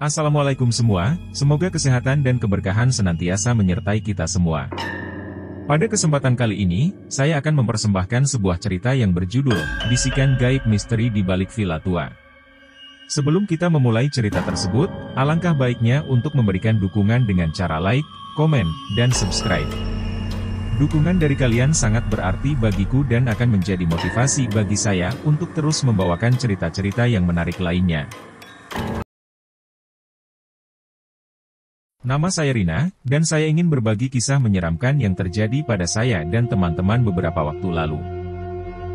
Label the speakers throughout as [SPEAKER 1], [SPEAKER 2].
[SPEAKER 1] Assalamualaikum semua, semoga kesehatan dan keberkahan senantiasa menyertai kita semua. Pada kesempatan kali ini, saya akan mempersembahkan sebuah cerita yang berjudul, Bisikan Gaib Misteri di Balik Villa Tua. Sebelum kita memulai cerita tersebut, alangkah baiknya untuk memberikan dukungan dengan cara like, komen, dan subscribe. Dukungan dari kalian sangat berarti bagiku dan akan menjadi motivasi bagi saya untuk terus membawakan cerita-cerita yang menarik lainnya. Nama saya Rina, dan saya ingin berbagi kisah menyeramkan yang terjadi pada saya dan teman-teman beberapa waktu lalu.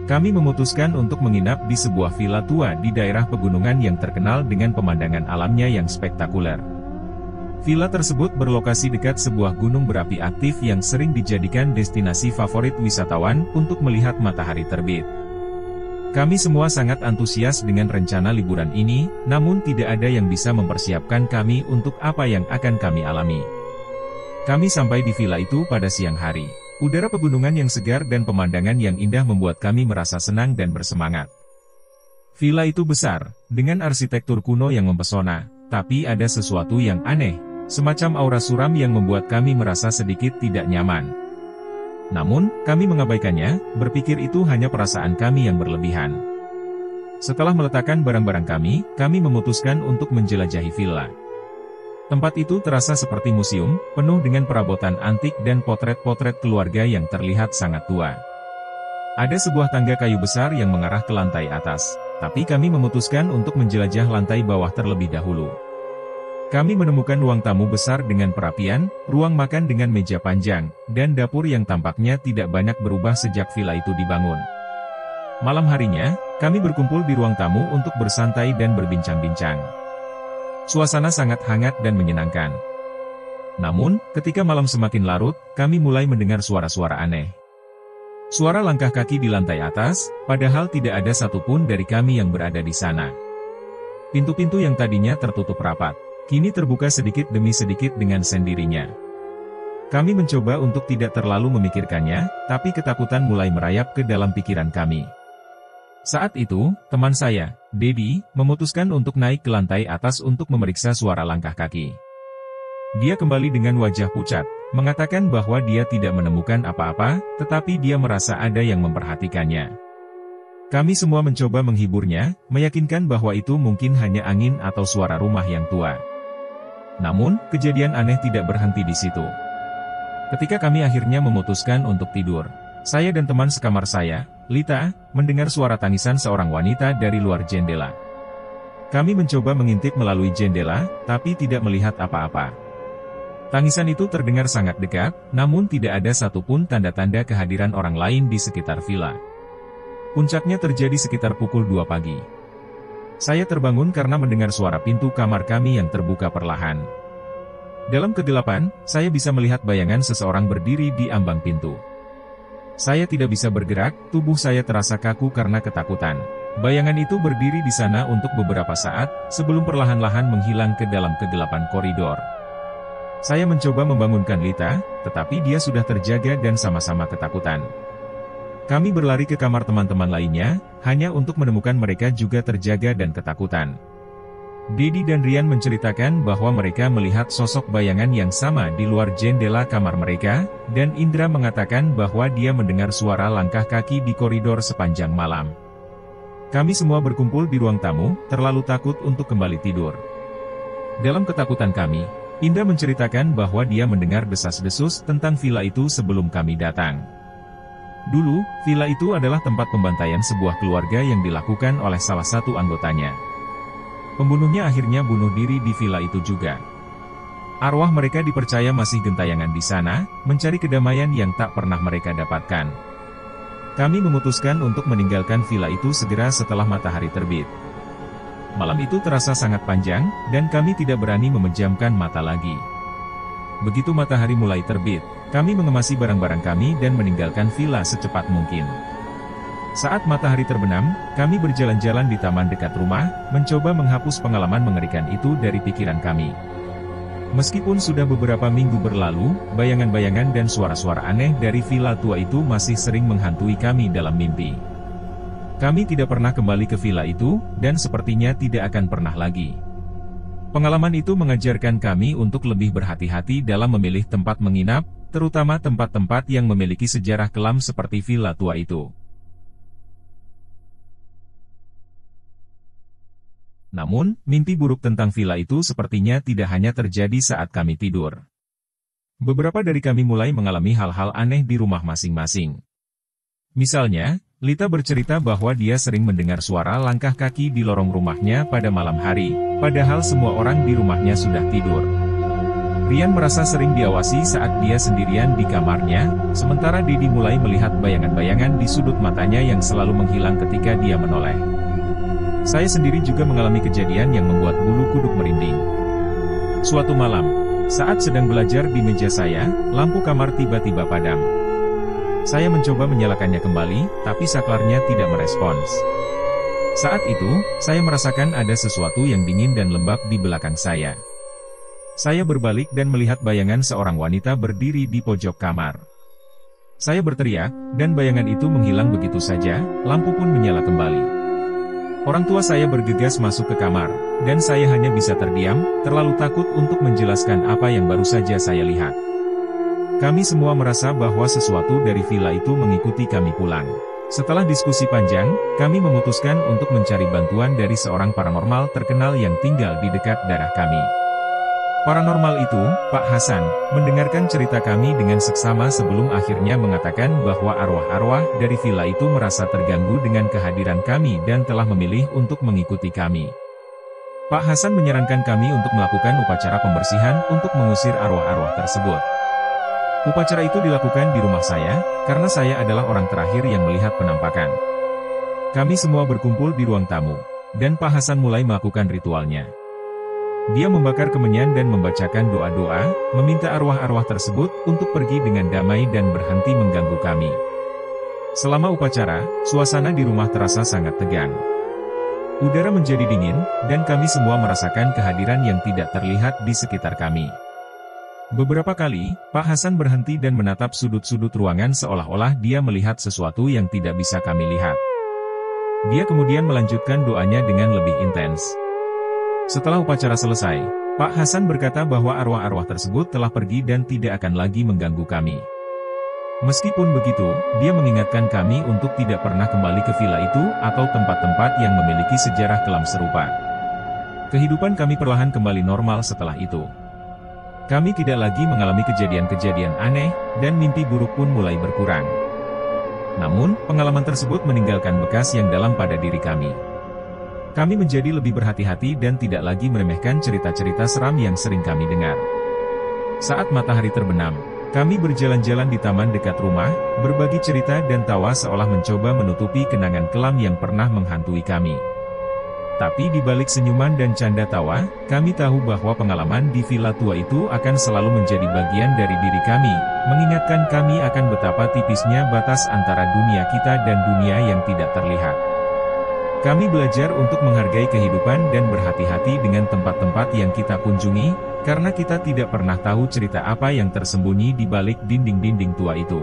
[SPEAKER 1] Kami memutuskan untuk menginap di sebuah villa tua di daerah pegunungan yang terkenal dengan pemandangan alamnya yang spektakuler. Villa tersebut berlokasi dekat sebuah gunung berapi aktif yang sering dijadikan destinasi favorit wisatawan untuk melihat matahari terbit. Kami semua sangat antusias dengan rencana liburan ini, namun tidak ada yang bisa mempersiapkan kami untuk apa yang akan kami alami. Kami sampai di villa itu pada siang hari. Udara pegunungan yang segar dan pemandangan yang indah membuat kami merasa senang dan bersemangat. Villa itu besar, dengan arsitektur kuno yang mempesona, tapi ada sesuatu yang aneh, semacam aura suram yang membuat kami merasa sedikit tidak nyaman. Namun, kami mengabaikannya, berpikir itu hanya perasaan kami yang berlebihan. Setelah meletakkan barang-barang kami memutuskan untuk menjelajahi villa. Tempat itu terasa seperti museum, penuh dengan perabotan antik dan potret-potret keluarga yang terlihat sangat tua. Ada sebuah tangga kayu besar yang mengarah ke lantai atas, tapi kami memutuskan untuk menjelajah lantai bawah terlebih dahulu. Kami menemukan ruang tamu besar dengan perapian, ruang makan dengan meja panjang, dan dapur yang tampaknya tidak banyak berubah sejak villa itu dibangun. Malam harinya, kami berkumpul di ruang tamu untuk bersantai dan berbincang-bincang. Suasana sangat hangat dan menyenangkan. Namun, ketika malam semakin larut, kami mulai mendengar suara-suara aneh. Suara langkah kaki di lantai atas, padahal tidak ada satupun dari kami yang berada di sana. Pintu-pintu yang tadinya tertutup rapat, kini terbuka sedikit demi sedikit dengan sendirinya. Kami mencoba untuk tidak terlalu memikirkannya, tapi ketakutan mulai merayap ke dalam pikiran kami. Saat itu, teman saya, Dedi, memutuskan untuk naik ke lantai atas untuk memeriksa suara langkah kaki. Dia kembali dengan wajah pucat, mengatakan bahwa dia tidak menemukan apa-apa, tetapi dia merasa ada yang memperhatikannya. Kami semua mencoba menghiburnya, meyakinkan bahwa itu mungkin hanya angin atau suara rumah yang tua. Namun, kejadian aneh tidak berhenti di situ. Ketika kami akhirnya memutuskan untuk tidur, saya dan teman sekamar saya, Lita, mendengar suara tangisan seorang wanita dari luar jendela. Kami mencoba mengintip melalui jendela, tapi tidak melihat apa-apa. Tangisan itu terdengar sangat dekat, namun tidak ada satupun tanda-tanda kehadiran orang lain di sekitar villa. Puncaknya terjadi sekitar pukul 2 pagi. Saya terbangun karena mendengar suara pintu kamar kami yang terbuka perlahan. Dalam kegelapan, saya bisa melihat bayangan seseorang berdiri di ambang pintu. Saya tidak bisa bergerak, tubuh saya terasa kaku karena ketakutan. Bayangan itu berdiri di sana untuk beberapa saat, sebelum perlahan-lahan menghilang ke dalam kegelapan koridor. Saya mencoba membangunkan Lita, tetapi dia sudah terjaga dan sama-sama ketakutan. Kami berlari ke kamar teman-teman lainnya, hanya untuk menemukan mereka juga terjaga dan ketakutan. Dedi dan Rian menceritakan bahwa mereka melihat sosok bayangan yang sama di luar jendela kamar mereka, dan Indra mengatakan bahwa dia mendengar suara langkah kaki di koridor sepanjang malam. Kami semua berkumpul di ruang tamu, terlalu takut untuk kembali tidur. Dalam ketakutan kami, Indra menceritakan bahwa dia mendengar desas-desus tentang villa itu sebelum kami datang. Dulu, villa itu adalah tempat pembantaian sebuah keluarga yang dilakukan oleh salah satu anggotanya. Pembunuhnya akhirnya bunuh diri di villa itu juga. Arwah mereka dipercaya masih gentayangan di sana, mencari kedamaian yang tak pernah mereka dapatkan. Kami memutuskan untuk meninggalkan villa itu segera setelah matahari terbit. Malam itu terasa sangat panjang, dan kami tidak berani memejamkan mata lagi. Begitu matahari mulai terbit, kami mengemasi barang-barang kami dan meninggalkan villa secepat mungkin. Saat matahari terbenam, kami berjalan-jalan di taman dekat rumah, mencoba menghapus pengalaman mengerikan itu dari pikiran kami. Meskipun sudah beberapa minggu berlalu, bayangan-bayangan dan suara-suara aneh dari villa tua itu masih sering menghantui kami dalam mimpi. Kami tidak pernah kembali ke villa itu, dan sepertinya tidak akan pernah lagi. Pengalaman itu mengajarkan kami untuk lebih berhati-hati dalam memilih tempat menginap, terutama tempat-tempat yang memiliki sejarah kelam seperti villa tua itu. Namun, mimpi buruk tentang villa itu sepertinya tidak hanya terjadi saat kami tidur. Beberapa dari kami mulai mengalami hal-hal aneh di rumah masing-masing. Misalnya, Lita bercerita bahwa dia sering mendengar suara langkah kaki di lorong rumahnya pada malam hari, padahal semua orang di rumahnya sudah tidur. Rian merasa sering diawasi saat dia sendirian di kamarnya, sementara Didi mulai melihat bayangan-bayangan di sudut matanya yang selalu menghilang ketika dia menoleh. Saya sendiri juga mengalami kejadian yang membuat bulu kuduk merinding. Suatu malam, saat sedang belajar di meja saya, lampu kamar tiba-tiba padam. Saya mencoba menyalakannya kembali, tapi saklarnya tidak merespons. Saat itu, saya merasakan ada sesuatu yang dingin dan lembab di belakang saya. Saya berbalik dan melihat bayangan seorang wanita berdiri di pojok kamar. Saya berteriak, dan bayangan itu menghilang begitu saja, lampu pun menyala kembali. Orang tua saya bergegas masuk ke kamar, dan saya hanya bisa terdiam, terlalu takut untuk menjelaskan apa yang baru saja saya lihat. Kami semua merasa bahwa sesuatu dari villa itu mengikuti kami pulang. Setelah diskusi panjang, kami memutuskan untuk mencari bantuan dari seorang paranormal terkenal yang tinggal di dekat daerah kami. Paranormal itu, Pak Hasan, mendengarkan cerita kami dengan seksama sebelum akhirnya mengatakan bahwa arwah-arwah dari villa itu merasa terganggu dengan kehadiran kami dan telah memilih untuk mengikuti kami. Pak Hasan menyarankan kami untuk melakukan upacara pembersihan untuk mengusir arwah-arwah tersebut. Upacara itu dilakukan di rumah saya, karena saya adalah orang terakhir yang melihat penampakan. Kami semua berkumpul di ruang tamu, dan Pak Hasan mulai melakukan ritualnya. Dia membakar kemenyan dan membacakan doa-doa, meminta arwah-arwah tersebut untuk pergi dengan damai dan berhenti mengganggu kami. Selama upacara, suasana di rumah terasa sangat tegang. Udara menjadi dingin, dan kami semua merasakan kehadiran yang tidak terlihat di sekitar kami. Beberapa kali, Pak Hasan berhenti dan menatap sudut-sudut ruangan seolah-olah dia melihat sesuatu yang tidak bisa kami lihat. Dia kemudian melanjutkan doanya dengan lebih intens. Setelah upacara selesai, Pak Hasan berkata bahwa arwah-arwah tersebut telah pergi dan tidak akan lagi mengganggu kami. Meskipun begitu, dia mengingatkan kami untuk tidak pernah kembali ke villa itu atau tempat-tempat yang memiliki sejarah kelam serupa. Kehidupan kami perlahan kembali normal setelah itu. Kami tidak lagi mengalami kejadian-kejadian aneh, dan mimpi buruk pun mulai berkurang. Namun, pengalaman tersebut meninggalkan bekas yang dalam pada diri kami. Kami menjadi lebih berhati-hati dan tidak lagi meremehkan cerita-cerita seram yang sering kami dengar. Saat matahari terbenam, kami berjalan-jalan di taman dekat rumah, berbagi cerita dan tawa seolah mencoba menutupi kenangan kelam yang pernah menghantui kami. Tapi di balik senyuman dan canda tawa, kami tahu bahwa pengalaman di villa tua itu akan selalu menjadi bagian dari diri kami, mengingatkan kami akan betapa tipisnya batas antara dunia kita dan dunia yang tidak terlihat. Kami belajar untuk menghargai kehidupan dan berhati-hati dengan tempat-tempat yang kita kunjungi, karena kita tidak pernah tahu cerita apa yang tersembunyi di balik dinding-dinding tua itu.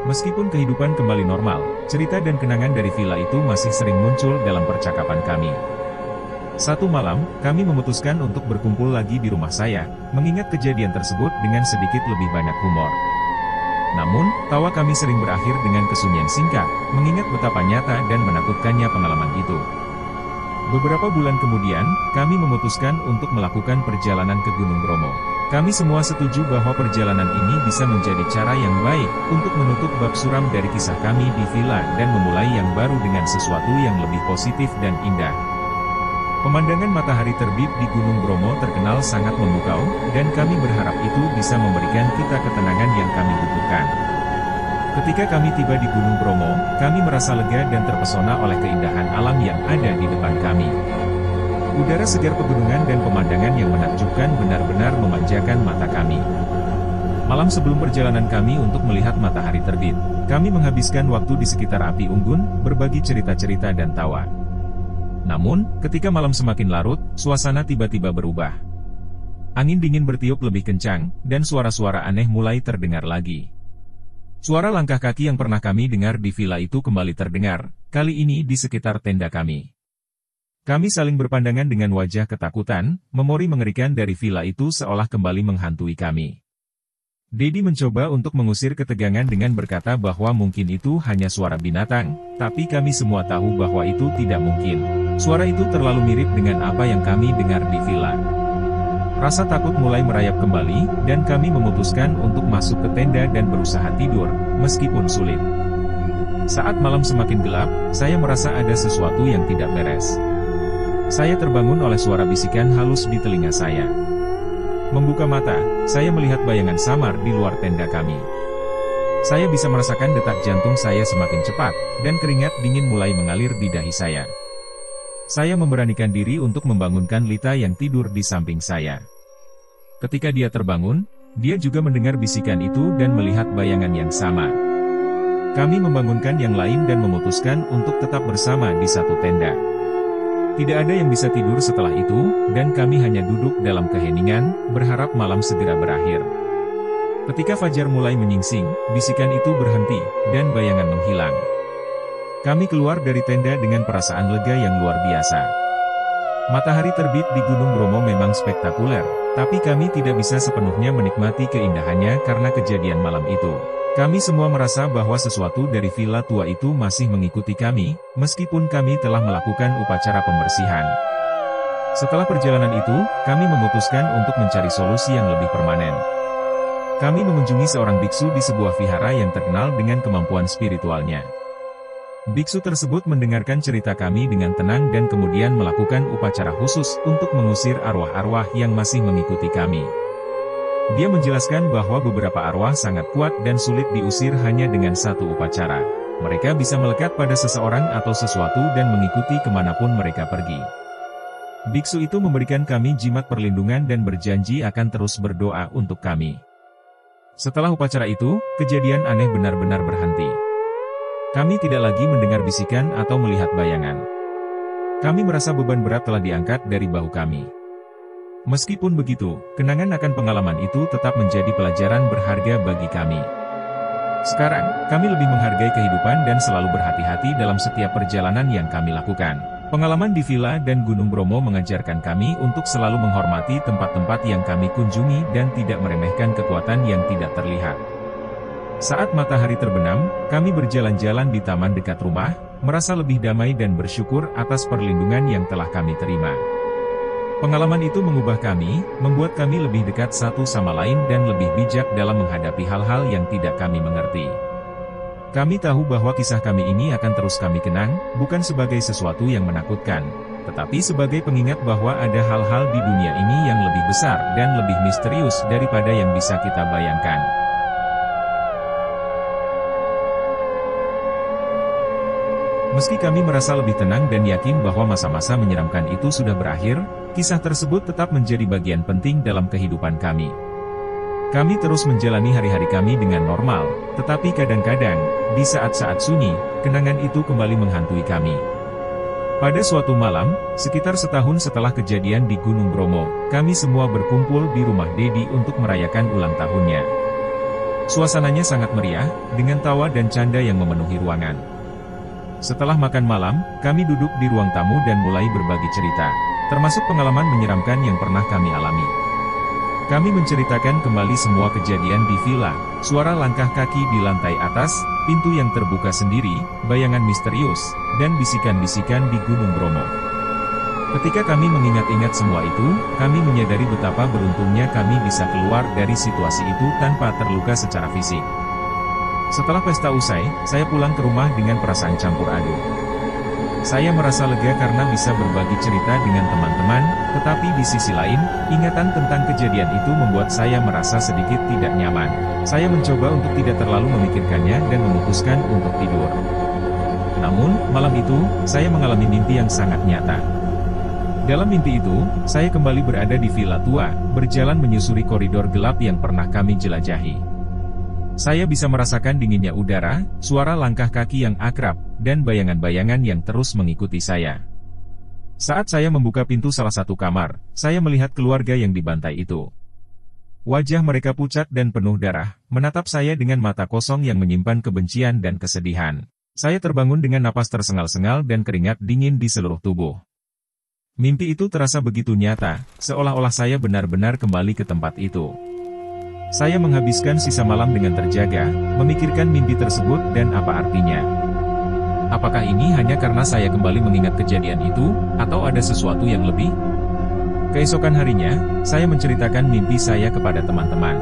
[SPEAKER 1] Meskipun kehidupan kembali normal, cerita dan kenangan dari villa itu masih sering muncul dalam percakapan kami. Satu malam, kami memutuskan untuk berkumpul lagi di rumah saya, mengingat kejadian tersebut dengan sedikit lebih banyak humor. Namun, tawa kami sering berakhir dengan kesunyian singkat, mengingat betapa nyata dan menakutkannya pengalaman itu. Beberapa bulan kemudian, kami memutuskan untuk melakukan perjalanan ke Gunung Bromo. Kami semua setuju bahwa perjalanan ini bisa menjadi cara yang baik untuk menutup bab suram dari kisah kami di villa dan memulai yang baru dengan sesuatu yang lebih positif dan indah. Pemandangan matahari terbit di Gunung Bromo terkenal sangat memukau, dan kami berharap itu bisa memberikan kita ketenangan yang kami butuhkan. Ketika kami tiba di Gunung Bromo, kami merasa lega dan terpesona oleh keindahan alam yang ada di depan kami. Udara segar pegunungan dan pemandangan yang menakjubkan benar-benar memanjakan mata kami. Malam sebelum perjalanan kami untuk melihat matahari terbit, kami menghabiskan waktu di sekitar api unggun, berbagi cerita-cerita dan tawa. Namun, ketika malam semakin larut, suasana tiba-tiba berubah. Angin dingin bertiup lebih kencang, dan suara-suara aneh mulai terdengar lagi. Suara langkah kaki yang pernah kami dengar di villa itu kembali terdengar, kali ini di sekitar tenda kami. Kami saling berpandangan dengan wajah ketakutan, memori mengerikan dari villa itu seolah kembali menghantui kami. Dedi mencoba untuk mengusir ketegangan dengan berkata bahwa mungkin itu hanya suara binatang, tapi kami semua tahu bahwa itu tidak mungkin. Suara itu terlalu mirip dengan apa yang kami dengar di villa. Rasa takut mulai merayap kembali, dan kami memutuskan untuk masuk ke tenda dan berusaha tidur, meskipun sulit. Saat malam semakin gelap, saya merasa ada sesuatu yang tidak beres. Saya terbangun oleh suara bisikan halus di telinga saya. Membuka mata, saya melihat bayangan samar di luar tenda kami. Saya bisa merasakan detak jantung saya semakin cepat, dan keringat dingin mulai mengalir di dahi saya. Saya memberanikan diri untuk membangunkan Lita yang tidur di samping saya. Ketika dia terbangun, dia juga mendengar bisikan itu dan melihat bayangan yang sama. Kami membangunkan yang lain dan memutuskan untuk tetap bersama di satu tenda. Tidak ada yang bisa tidur setelah itu, dan kami hanya duduk dalam keheningan, berharap malam segera berakhir. Ketika fajar mulai menyingsing, bisikan itu berhenti, dan bayangan menghilang. Kami keluar dari tenda dengan perasaan lega yang luar biasa. Matahari terbit di Gunung Bromo memang spektakuler, tapi kami tidak bisa sepenuhnya menikmati keindahannya karena kejadian malam itu. Kami semua merasa bahwa sesuatu dari villa tua itu masih mengikuti kami, meskipun kami telah melakukan upacara pembersihan. Setelah perjalanan itu, kami memutuskan untuk mencari solusi yang lebih permanen. Kami mengunjungi seorang biksu di sebuah vihara yang terkenal dengan kemampuan spiritualnya. Biksu tersebut mendengarkan cerita kami dengan tenang dan kemudian melakukan upacara khusus untuk mengusir arwah-arwah yang masih mengikuti kami. Dia menjelaskan bahwa beberapa arwah sangat kuat dan sulit diusir hanya dengan satu upacara. Mereka bisa melekat pada seseorang atau sesuatu dan mengikuti kemanapun mereka pergi. Biksu itu memberikan kami jimat perlindungan dan berjanji akan terus berdoa untuk kami. Setelah upacara itu, kejadian aneh benar-benar berhenti. Kami tidak lagi mendengar bisikan atau melihat bayangan. Kami merasa beban berat telah diangkat dari bahu kami. Meskipun begitu, kenangan akan pengalaman itu tetap menjadi pelajaran berharga bagi kami. Sekarang, kami lebih menghargai kehidupan dan selalu berhati-hati dalam setiap perjalanan yang kami lakukan. Pengalaman di villa dan Gunung Bromo mengajarkan kami untuk selalu menghormati tempat-tempat yang kami kunjungi dan tidak meremehkan kekuatan yang tidak terlihat. Saat matahari terbenam, kami berjalan-jalan di taman dekat rumah, merasa lebih damai dan bersyukur atas perlindungan yang telah kami terima. Pengalaman itu mengubah kami, membuat kami lebih dekat satu sama lain dan lebih bijak dalam menghadapi hal-hal yang tidak kami mengerti. Kami tahu bahwa kisah kami ini akan terus kami kenang, bukan sebagai sesuatu yang menakutkan, tetapi sebagai pengingat bahwa ada hal-hal di dunia ini yang lebih besar dan lebih misterius daripada yang bisa kita bayangkan. Meski kami merasa lebih tenang dan yakin bahwa masa-masa menyeramkan itu sudah berakhir, kisah tersebut tetap menjadi bagian penting dalam kehidupan kami. Kami terus menjalani hari-hari kami dengan normal, tetapi kadang-kadang, di saat-saat sunyi, kenangan itu kembali menghantui kami. Pada suatu malam, sekitar setahun setelah kejadian di Gunung Bromo, kami semua berkumpul di rumah Dedi untuk merayakan ulang tahunnya. Suasananya sangat meriah, dengan tawa dan canda yang memenuhi ruangan. Setelah makan malam, kami duduk di ruang tamu dan mulai berbagi cerita, termasuk pengalaman menyeramkan yang pernah kami alami. Kami menceritakan kembali semua kejadian di villa, suara langkah kaki di lantai atas, pintu yang terbuka sendiri, bayangan misterius, dan bisikan-bisikan di Gunung Bromo. Ketika kami mengingat-ingat semua itu, kami menyadari betapa beruntungnya kami bisa keluar dari situasi itu tanpa terluka secara fisik. Setelah pesta usai, saya pulang ke rumah dengan perasaan campur aduk. Saya merasa lega karena bisa berbagi cerita dengan teman-teman, tetapi di sisi lain, ingatan tentang kejadian itu membuat saya merasa sedikit tidak nyaman. Saya mencoba untuk tidak terlalu memikirkannya dan memutuskan untuk tidur. Namun, malam itu, saya mengalami mimpi yang sangat nyata. Dalam mimpi itu, saya kembali berada di villa tua, berjalan menyusuri koridor gelap yang pernah kami jelajahi. Saya bisa merasakan dinginnya udara, suara langkah kaki yang akrab, dan bayangan-bayangan yang terus mengikuti saya. Saat saya membuka pintu salah satu kamar, saya melihat keluarga yang dibantai itu. Wajah mereka pucat dan penuh darah, menatap saya dengan mata kosong yang menyimpan kebencian dan kesedihan. Saya terbangun dengan napas tersengal-sengal dan keringat dingin di seluruh tubuh. Mimpi itu terasa begitu nyata, seolah-olah saya benar-benar kembali ke tempat itu. Saya menghabiskan sisa malam dengan terjaga, memikirkan mimpi tersebut dan apa artinya. Apakah ini hanya karena saya kembali mengingat kejadian itu, atau ada sesuatu yang lebih? Keesokan harinya, saya menceritakan mimpi saya kepada teman-teman.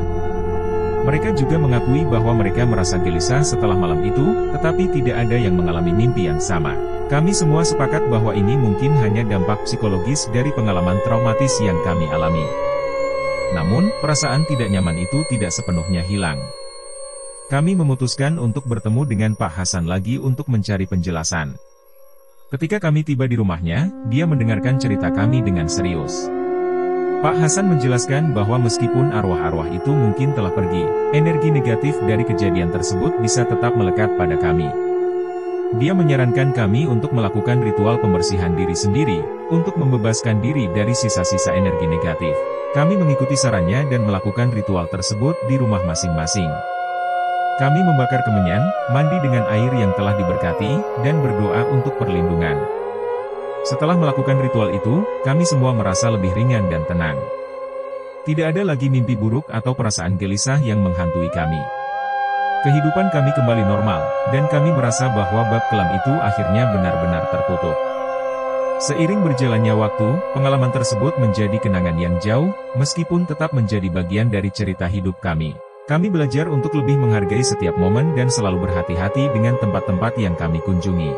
[SPEAKER 1] Mereka juga mengakui bahwa mereka merasa gelisah setelah malam itu, tetapi tidak ada yang mengalami mimpi yang sama. Kami semua sepakat bahwa ini mungkin hanya dampak psikologis dari pengalaman traumatis yang kami alami. Namun, perasaan tidak nyaman itu tidak sepenuhnya hilang. Kami memutuskan untuk bertemu dengan Pak Hasan lagi untuk mencari penjelasan. Ketika kami tiba di rumahnya, dia mendengarkan cerita kami dengan serius. Pak Hasan menjelaskan bahwa meskipun arwah-arwah itu mungkin telah pergi, energi negatif dari kejadian tersebut bisa tetap melekat pada kami. Dia menyarankan kami untuk melakukan ritual pembersihan diri sendiri, untuk membebaskan diri dari sisa-sisa energi negatif. Kami mengikuti sarannya dan melakukan ritual tersebut di rumah masing-masing. Kami membakar kemenyan, mandi dengan air yang telah diberkati, dan berdoa untuk perlindungan. Setelah melakukan ritual itu, kami semua merasa lebih ringan dan tenang. Tidak ada lagi mimpi buruk atau perasaan gelisah yang menghantui kami. Kehidupan kami kembali normal, dan kami merasa bahwa bab kelam itu akhirnya benar-benar tertutup. Seiring berjalannya waktu, pengalaman tersebut menjadi kenangan yang jauh, meskipun tetap menjadi bagian dari cerita hidup kami. Kami belajar untuk lebih menghargai setiap momen dan selalu berhati-hati dengan tempat-tempat yang kami kunjungi.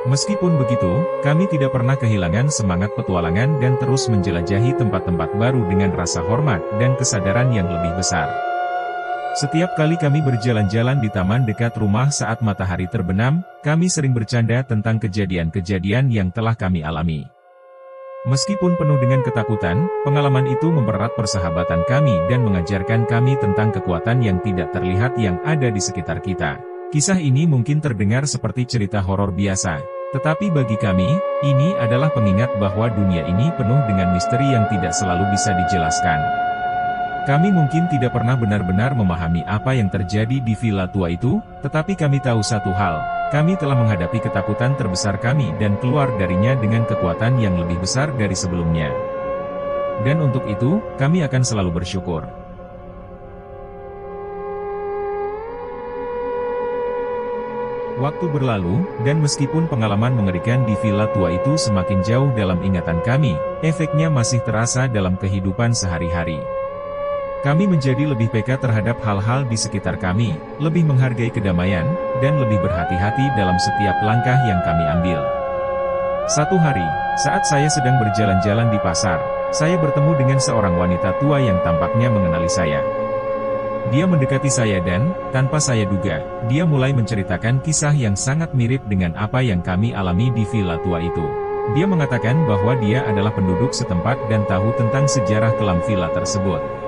[SPEAKER 1] Meskipun begitu, kami tidak pernah kehilangan semangat petualangan dan terus menjelajahi tempat-tempat baru dengan rasa hormat dan kesadaran yang lebih besar. Setiap kali kami berjalan-jalan di taman dekat rumah saat matahari terbenam, kami sering bercanda tentang kejadian-kejadian yang telah kami alami. Meskipun penuh dengan ketakutan, pengalaman itu mempererat persahabatan kami dan mengajarkan kami tentang kekuatan yang tidak terlihat yang ada di sekitar kita. Kisah ini mungkin terdengar seperti cerita horor biasa, tetapi bagi kami, ini adalah pengingat bahwa dunia ini penuh dengan misteri yang tidak selalu bisa dijelaskan. Kami mungkin tidak pernah benar-benar memahami apa yang terjadi di villa tua itu, tetapi kami tahu satu hal, kami telah menghadapi ketakutan terbesar kami dan keluar darinya dengan kekuatan yang lebih besar dari sebelumnya. Dan untuk itu, kami akan selalu bersyukur. Waktu berlalu, dan meskipun pengalaman mengerikan di villa tua itu semakin jauh dalam ingatan kami, efeknya masih terasa dalam kehidupan sehari-hari. Kami menjadi lebih peka terhadap hal-hal di sekitar kami, lebih menghargai kedamaian, dan lebih berhati-hati dalam setiap langkah yang kami ambil. Satu hari, saat saya sedang berjalan-jalan di pasar, saya bertemu dengan seorang wanita tua yang tampaknya mengenali saya. Dia mendekati saya dan, tanpa saya duga, dia mulai menceritakan kisah yang sangat mirip dengan apa yang kami alami di villa tua itu. Dia mengatakan bahwa dia adalah penduduk setempat dan tahu tentang sejarah kelam villa tersebut.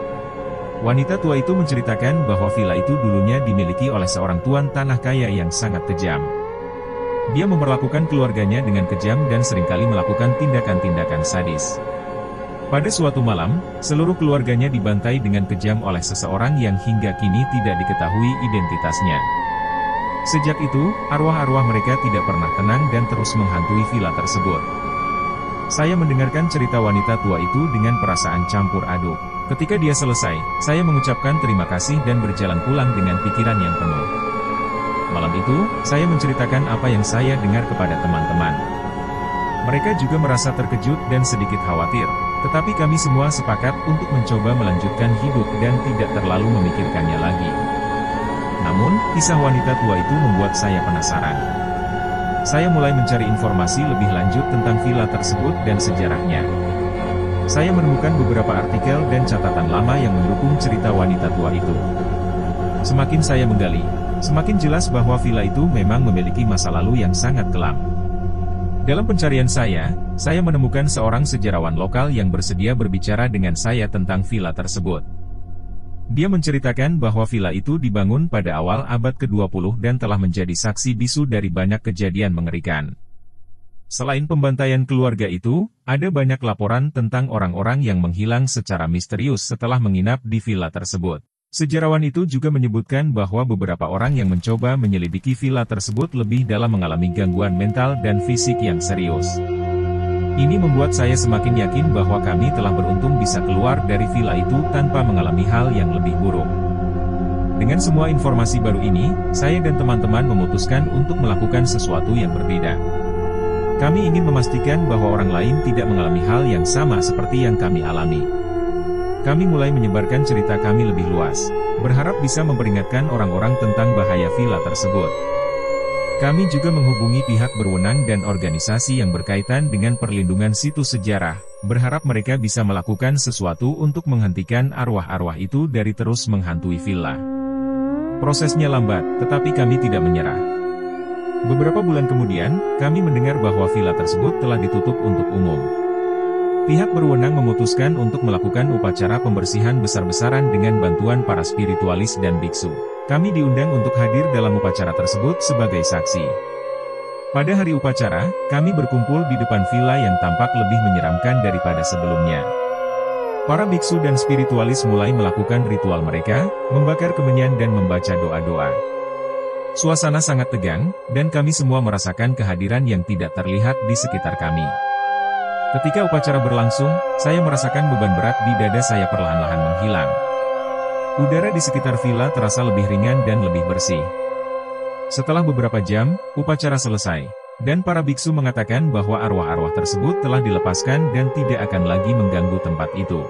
[SPEAKER 1] Wanita tua itu menceritakan bahwa villa itu dulunya dimiliki oleh seorang tuan tanah kaya yang sangat kejam. Dia memperlakukan keluarganya dengan kejam dan seringkali melakukan tindakan-tindakan sadis. Pada suatu malam, seluruh keluarganya dibantai dengan kejam oleh seseorang yang hingga kini tidak diketahui identitasnya. Sejak itu, arwah-arwah mereka tidak pernah tenang dan terus menghantui villa tersebut. Saya mendengarkan cerita wanita tua itu dengan perasaan campur aduk. Ketika dia selesai, saya mengucapkan terima kasih dan berjalan pulang dengan pikiran yang penuh. Malam itu, saya menceritakan apa yang saya dengar kepada teman-teman. Mereka juga merasa terkejut dan sedikit khawatir, tetapi kami semua sepakat untuk mencoba melanjutkan hidup dan tidak terlalu memikirkannya lagi. Namun, kisah wanita tua itu membuat saya penasaran. Saya mulai mencari informasi lebih lanjut tentang villa tersebut dan sejarahnya. Saya menemukan beberapa artikel dan catatan lama yang mendukung cerita wanita tua itu. Semakin saya menggali, semakin jelas bahwa villa itu memang memiliki masa lalu yang sangat kelam. Dalam pencarian saya menemukan seorang sejarawan lokal yang bersedia berbicara dengan saya tentang villa tersebut. Dia menceritakan bahwa villa itu dibangun pada awal abad ke-20 dan telah menjadi saksi bisu dari banyak kejadian mengerikan. Selain pembantaian keluarga itu, ada banyak laporan tentang orang-orang yang menghilang secara misterius setelah menginap di villa tersebut. Sejarawan itu juga menyebutkan bahwa beberapa orang yang mencoba menyelidiki villa tersebut lebih dalam mengalami gangguan mental dan fisik yang serius. Ini membuat saya semakin yakin bahwa kami telah beruntung bisa keluar dari villa itu tanpa mengalami hal yang lebih buruk. Dengan semua informasi baru ini, saya dan teman-teman memutuskan untuk melakukan sesuatu yang berbeda. Kami ingin memastikan bahwa orang lain tidak mengalami hal yang sama seperti yang kami alami. Kami mulai menyebarkan cerita kami lebih luas, berharap bisa memperingatkan orang-orang tentang bahaya villa tersebut. Kami juga menghubungi pihak berwenang dan organisasi yang berkaitan dengan perlindungan situs sejarah, berharap mereka bisa melakukan sesuatu untuk menghentikan arwah-arwah itu dari terus menghantui villa. Prosesnya lambat, tetapi kami tidak menyerah. Beberapa bulan kemudian, kami mendengar bahwa villa tersebut telah ditutup untuk umum. Pihak berwenang memutuskan untuk melakukan upacara pembersihan besar-besaran dengan bantuan para spiritualis dan biksu. Kami diundang untuk hadir dalam upacara tersebut sebagai saksi. Pada hari upacara, kami berkumpul di depan villa yang tampak lebih menyeramkan daripada sebelumnya. Para biksu dan spiritualis mulai melakukan ritual mereka, membakar kemenyan dan membaca doa-doa. Suasana sangat tegang, dan kami semua merasakan kehadiran yang tidak terlihat di sekitar kami. Ketika upacara berlangsung, saya merasakan beban berat di dada saya perlahan-lahan menghilang. Udara di sekitar villa terasa lebih ringan dan lebih bersih. Setelah beberapa jam, upacara selesai, dan para biksu mengatakan bahwa arwah-arwah tersebut telah dilepaskan dan tidak akan lagi mengganggu tempat itu.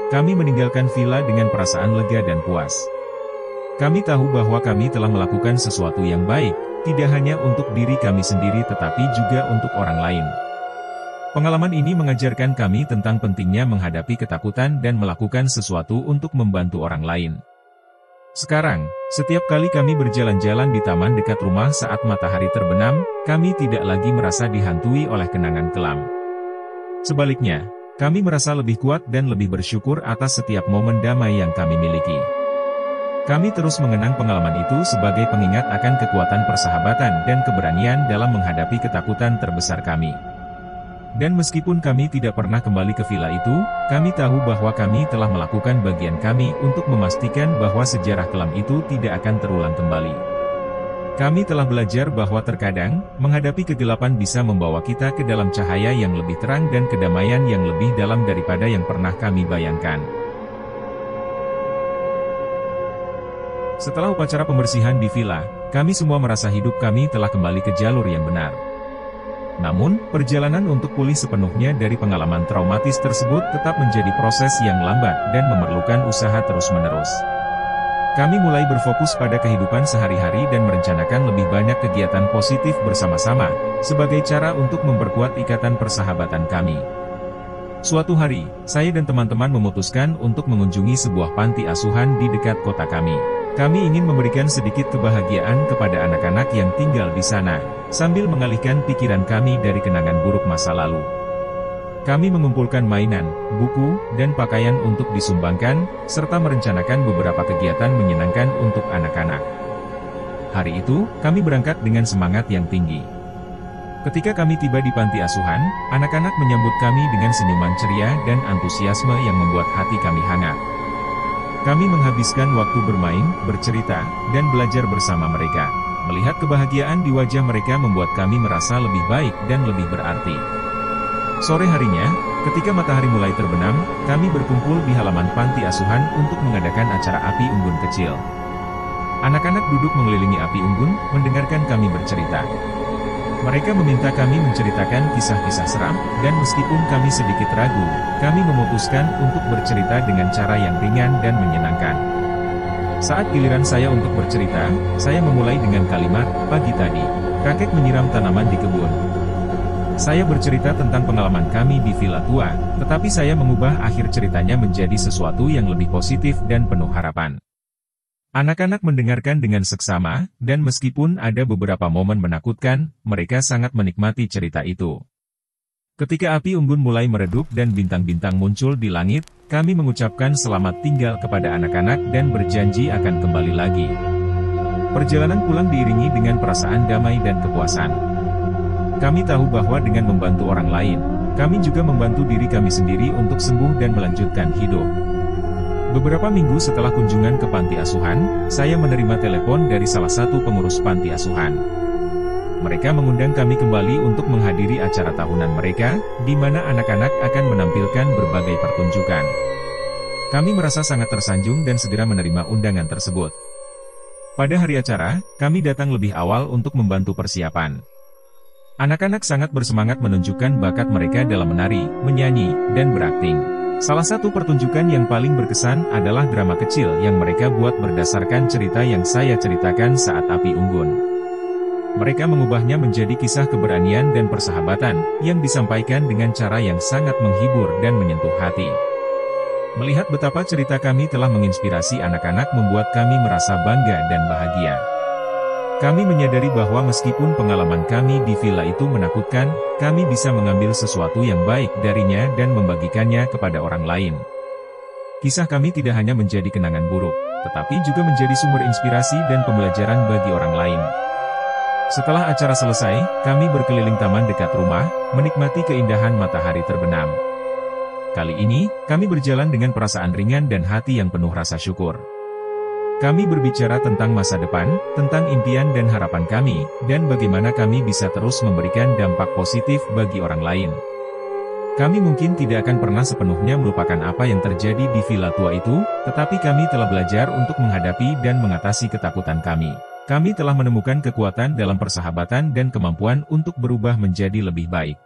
[SPEAKER 1] Kami meninggalkan villa dengan perasaan lega dan puas. Kami tahu bahwa kami telah melakukan sesuatu yang baik, tidak hanya untuk diri kami sendiri tetapi juga untuk orang lain. Pengalaman ini mengajarkan kami tentang pentingnya menghadapi ketakutan dan melakukan sesuatu untuk membantu orang lain. Sekarang, setiap kali kami berjalan-jalan di taman dekat rumah saat matahari terbenam, kami tidak lagi merasa dihantui oleh kenangan kelam. Sebaliknya, kami merasa lebih kuat dan lebih bersyukur atas setiap momen damai yang kami miliki. Kami terus mengenang pengalaman itu sebagai pengingat akan kekuatan persahabatan dan keberanian dalam menghadapi ketakutan terbesar kami. Dan meskipun kami tidak pernah kembali ke villa itu, kami tahu bahwa kami telah melakukan bagian kami untuk memastikan bahwa sejarah kelam itu tidak akan terulang kembali. Kami telah belajar bahwa terkadang, menghadapi kegelapan bisa membawa kita ke dalam cahaya yang lebih terang dan kedamaian yang lebih dalam daripada yang pernah kami bayangkan. Setelah upacara pembersihan di villa, kami semua merasa hidup kami telah kembali ke jalur yang benar. Namun, perjalanan untuk pulih sepenuhnya dari pengalaman traumatis tersebut tetap menjadi proses yang lambat dan memerlukan usaha terus-menerus. Kami mulai berfokus pada kehidupan sehari-hari dan merencanakan lebih banyak kegiatan positif bersama-sama, sebagai cara untuk memperkuat ikatan persahabatan kami. Suatu hari, saya dan teman-teman memutuskan untuk mengunjungi sebuah panti asuhan di dekat kota kami. Kami ingin memberikan sedikit kebahagiaan kepada anak-anak yang tinggal di sana, sambil mengalihkan pikiran kami dari kenangan buruk masa lalu. Kami mengumpulkan mainan, buku, dan pakaian untuk disumbangkan, serta merencanakan beberapa kegiatan menyenangkan untuk anak-anak. Hari itu, kami berangkat dengan semangat yang tinggi. Ketika kami tiba di panti asuhan, anak-anak menyambut kami dengan senyuman ceria dan antusiasme yang membuat hati kami hangat. Kami menghabiskan waktu bermain, bercerita, dan belajar bersama mereka. Melihat kebahagiaan di wajah mereka membuat kami merasa lebih baik dan lebih berarti. Sore harinya, ketika matahari mulai terbenam, kami berkumpul di halaman panti asuhan untuk mengadakan acara api unggun kecil. Anak-anak duduk mengelilingi api unggun, mendengarkan kami bercerita. Mereka meminta kami menceritakan kisah-kisah seram, dan meskipun kami sedikit ragu, kami memutuskan untuk bercerita dengan cara yang ringan dan menyenangkan. Saat giliran saya untuk bercerita, saya memulai dengan kalimat, "Pagi tadi, kakek menyiram tanaman di kebun." Saya bercerita tentang pengalaman kami di villa tua, tetapi saya mengubah akhir ceritanya menjadi sesuatu yang lebih positif dan penuh harapan. Anak-anak mendengarkan dengan seksama, dan meskipun ada beberapa momen menakutkan, mereka sangat menikmati cerita itu. Ketika api unggun mulai meredup dan bintang-bintang muncul di langit, kami mengucapkan selamat tinggal kepada anak-anak dan berjanji akan kembali lagi. Perjalanan pulang diiringi dengan perasaan damai dan kepuasan. Kami tahu bahwa dengan membantu orang lain, kami juga membantu diri kami sendiri untuk sembuh dan melanjutkan hidup. Beberapa minggu setelah kunjungan ke panti asuhan, saya menerima telepon dari salah satu pengurus panti asuhan. Mereka mengundang kami kembali untuk menghadiri acara tahunan mereka, di mana anak-anak akan menampilkan berbagai pertunjukan. Kami merasa sangat tersanjung dan segera menerima undangan tersebut. Pada hari acara, kami datang lebih awal untuk membantu persiapan. Anak-anak sangat bersemangat menunjukkan bakat mereka dalam menari, menyanyi, dan berakting. Salah satu pertunjukan yang paling berkesan adalah drama kecil yang mereka buat berdasarkan cerita yang saya ceritakan saat api unggun. Mereka mengubahnya menjadi kisah keberanian dan persahabatan, yang disampaikan dengan cara yang sangat menghibur dan menyentuh hati. Melihat betapa cerita kami telah menginspirasi anak-anak membuat kami merasa bangga dan bahagia. Kami menyadari bahwa meskipun pengalaman kami di villa itu menakutkan, kami bisa mengambil sesuatu yang baik darinya dan membagikannya kepada orang lain. Kisah kami tidak hanya menjadi kenangan buruk, tetapi juga menjadi sumber inspirasi dan pembelajaran bagi orang lain. Setelah acara selesai, kami berkeliling taman dekat rumah, menikmati keindahan matahari terbenam. Kali ini, kami berjalan dengan perasaan ringan dan hati yang penuh rasa syukur. Kami berbicara tentang masa depan, tentang impian dan harapan kami, dan bagaimana kami bisa terus memberikan dampak positif bagi orang lain. Kami mungkin tidak akan pernah sepenuhnya melupakan apa yang terjadi di villa tua itu, tetapi kami telah belajar untuk menghadapi dan mengatasi ketakutan kami. Kami telah menemukan kekuatan dalam persahabatan dan kemampuan untuk berubah menjadi lebih baik.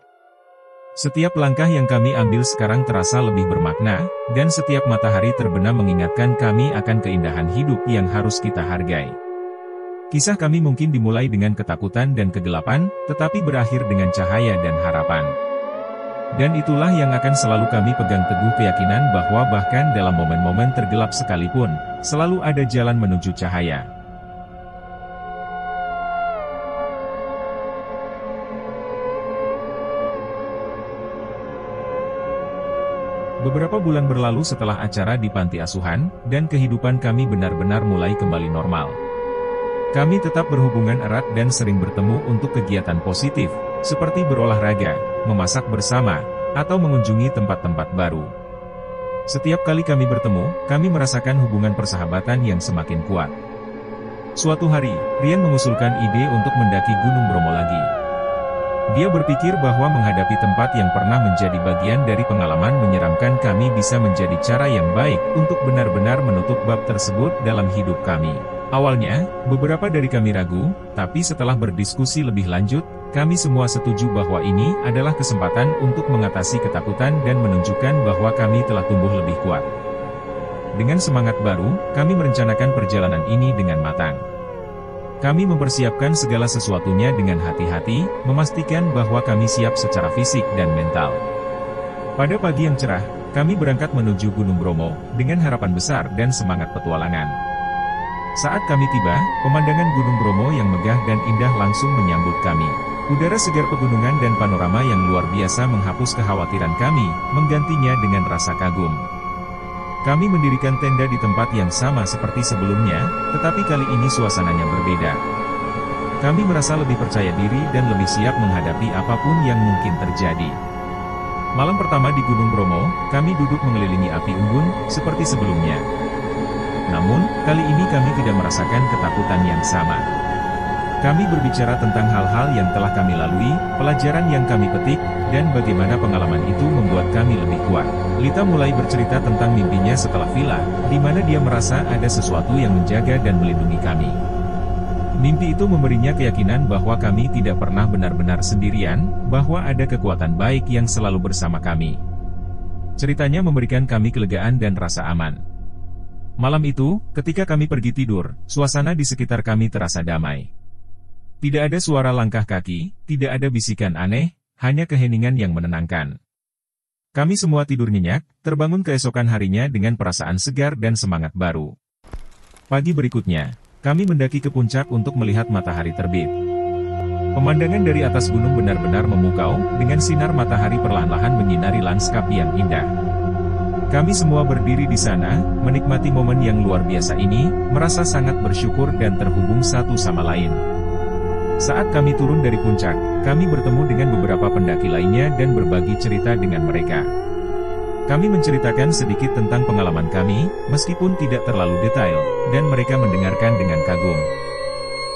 [SPEAKER 1] Setiap langkah yang kami ambil sekarang terasa lebih bermakna, dan setiap matahari terbenam mengingatkan kami akan keindahan hidup yang harus kita hargai. Kisah kami mungkin dimulai dengan ketakutan dan kegelapan, tetapi berakhir dengan cahaya dan harapan. Dan itulah yang akan selalu kami pegang teguh, keyakinan bahwa bahkan dalam momen-momen tergelap sekalipun, selalu ada jalan menuju cahaya. Beberapa bulan berlalu setelah acara di panti asuhan, dan kehidupan kami benar-benar mulai kembali normal. Kami tetap berhubungan erat dan sering bertemu untuk kegiatan positif, seperti berolahraga, memasak bersama, atau mengunjungi tempat-tempat baru. Setiap kali kami bertemu, kami merasakan hubungan persahabatan yang semakin kuat. Suatu hari, Rian mengusulkan ide untuk mendaki Gunung Bromo lagi. Dia berpikir bahwa menghadapi tempat yang pernah menjadi bagian dari pengalaman menyeramkan kami bisa menjadi cara yang baik untuk benar-benar menutup bab tersebut dalam hidup kami. Awalnya, beberapa dari kami ragu, tapi setelah berdiskusi lebih lanjut, kami semua setuju bahwa ini adalah kesempatan untuk mengatasi ketakutan dan menunjukkan bahwa kami telah tumbuh lebih kuat. Dengan semangat baru, kami merencanakan perjalanan ini dengan matang. Kami mempersiapkan segala sesuatunya dengan hati-hati, memastikan bahwa kami siap secara fisik dan mental. Pada pagi yang cerah, kami berangkat menuju Gunung Bromo, dengan harapan besar dan semangat petualangan. Saat kami tiba, pemandangan Gunung Bromo yang megah dan indah langsung menyambut kami. Udara segar pegunungan dan panorama yang luar biasa menghapus kekhawatiran kami, menggantinya dengan rasa kagum. Kami mendirikan tenda di tempat yang sama seperti sebelumnya, tetapi kali ini suasananya berbeda. Kami merasa lebih percaya diri dan lebih siap menghadapi apapun yang mungkin terjadi. Malam pertama di Gunung Bromo, kami duduk mengelilingi api unggun, seperti sebelumnya. Namun, kali ini kami tidak merasakan ketakutan yang sama. Kami berbicara tentang hal-hal yang telah kami lalui, pelajaran yang kami petik, dan bagaimana pengalaman itu membuat kami lebih kuat. Lita mulai bercerita tentang mimpinya setelah villa, di mana dia merasa ada sesuatu yang menjaga dan melindungi kami. Mimpi itu memberinya keyakinan bahwa kami tidak pernah benar-benar sendirian, bahwa ada kekuatan baik yang selalu bersama kami. Ceritanya memberikan kami kelegaan dan rasa aman. Malam itu, ketika kami pergi tidur, suasana di sekitar kami terasa damai. Tidak ada suara langkah kaki, tidak ada bisikan aneh, hanya keheningan yang menenangkan. Kami semua tidur nyenyak, terbangun keesokan harinya dengan perasaan segar dan semangat baru. Pagi berikutnya, kami mendaki ke puncak untuk melihat matahari terbit. Pemandangan dari atas gunung benar-benar memukau, dengan sinar matahari perlahan-lahan menyinari lanskap yang indah. Kami semua berdiri di sana, menikmati momen yang luar biasa ini, merasa sangat bersyukur dan terhubung satu sama lain. Saat kami turun dari puncak, kami bertemu dengan beberapa pendaki lainnya dan berbagi cerita dengan mereka. Kami menceritakan sedikit tentang pengalaman kami, meskipun tidak terlalu detail, dan mereka mendengarkan dengan kagum.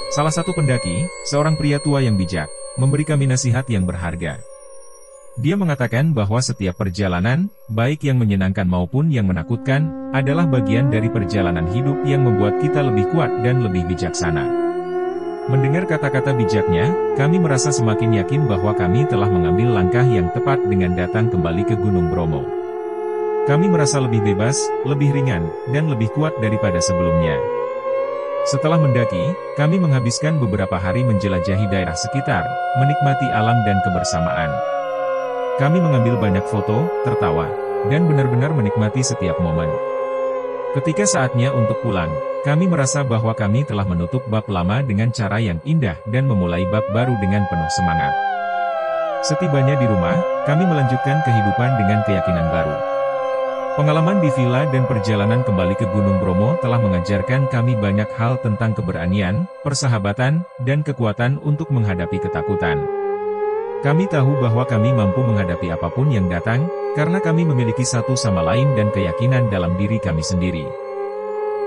[SPEAKER 1] Salah satu pendaki, seorang pria tua yang bijak, memberi kami nasihat yang berharga. Dia mengatakan bahwa setiap perjalanan, baik yang menyenangkan maupun yang menakutkan, adalah bagian dari perjalanan hidup yang membuat kita lebih kuat dan lebih bijaksana. Mendengar kata-kata bijaknya, kami merasa semakin yakin bahwa kami telah mengambil langkah yang tepat dengan datang kembali ke Gunung Bromo. Kami merasa lebih bebas, lebih ringan, dan lebih kuat daripada sebelumnya. Setelah mendaki, kami menghabiskan beberapa hari menjelajahi daerah sekitar, menikmati alam dan kebersamaan. Kami mengambil banyak foto, tertawa, dan benar-benar menikmati setiap momen. Ketika saatnya untuk pulang, kami merasa bahwa kami telah menutup bab lama dengan cara yang indah dan memulai bab baru dengan penuh semangat. Setibanya di rumah, kami melanjutkan kehidupan dengan keyakinan baru. Pengalaman di villa dan perjalanan kembali ke Gunung Bromo telah mengajarkan kami banyak hal tentang keberanian, persahabatan, dan kekuatan untuk menghadapi ketakutan. Kami tahu bahwa kami mampu menghadapi apapun yang datang, karena kami memiliki satu sama lain dan keyakinan dalam diri kami sendiri.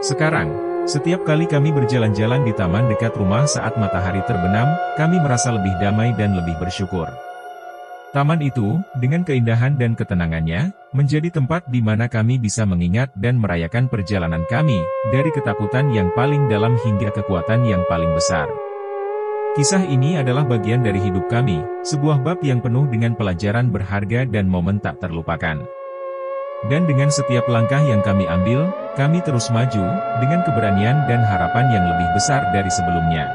[SPEAKER 1] Sekarang, setiap kali kami berjalan-jalan di taman dekat rumah saat matahari terbenam, kami merasa lebih damai dan lebih bersyukur. Taman itu, dengan keindahan dan ketenangannya, menjadi tempat di mana kami bisa mengingat dan merayakan perjalanan kami, dari ketakutan yang paling dalam hingga kekuatan yang paling besar. Kisah ini adalah bagian dari hidup kami, sebuah bab yang penuh dengan pelajaran berharga dan momen tak terlupakan. Dan dengan setiap langkah yang kami ambil, kami terus maju, dengan keberanian dan harapan yang lebih besar dari sebelumnya.